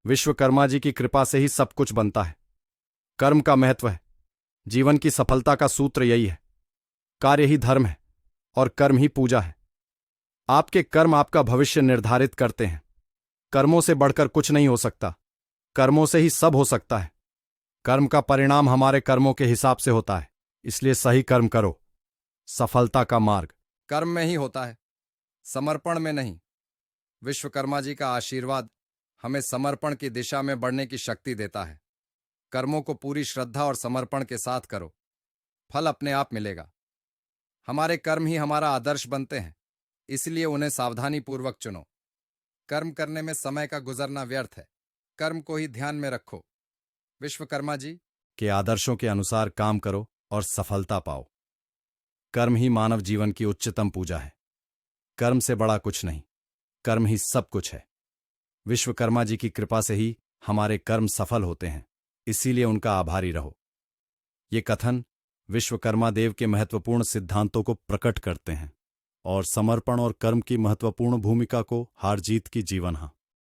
विश्वकर्मा जी की कृपा से ही सब कुछ बनता है। कर्म का महत्व है। जीवन की सफलता का सूत्र यही है। कार्य ही धर्म है और कर्म ही पूजा है। आपके कर्म आपका भविष्य निर्धारित करते हैं। कर्मों से बढ़कर कुछ नहीं हो सकता। कर्मों से ही सब हो सकता है। कर्म का परिणाम हमारे कर्मों के हिसाब से होता है। इसलिए सही कर्म करो। सफलता का मार्ग कर्म में ही होता है, समर्पण में नहीं। विश्वकर्मा जी का आशीर्वाद हमें समर्पण की दिशा में बढ़ने की शक्ति देता है। कर्मों को पूरी श्रद्धा और समर्पण के साथ करो, फल अपने आप मिलेगा। हमारे कर्म ही हमारा आदर्श बनते हैं, इसलिए उन्हें सावधानी पूर्वक चुनो। कर्म करने में समय का गुजरना व्यर्थ है। कर्म को ही ध्यान में रखो। विश्वकर्मा जी के आदर्शों के अनुसार काम करो और सफलता पाओ। कर्म ही मानव जीवन की उच्चतम पूजा है। कर्म से बड़ा कुछ नहीं, कर्म ही सब कुछ है। विश्वकर्मा जी की कृपा से ही हमारे कर्म सफल होते हैं, इसीलिए उनका आभारी रहो। ये कथन विश्वकर्मा देव के महत्वपूर्ण सिद्धांतों को प्रकट करते हैं और समर्पण और कर्म की महत्वपूर्ण भूमिका को हार जीत की जीवन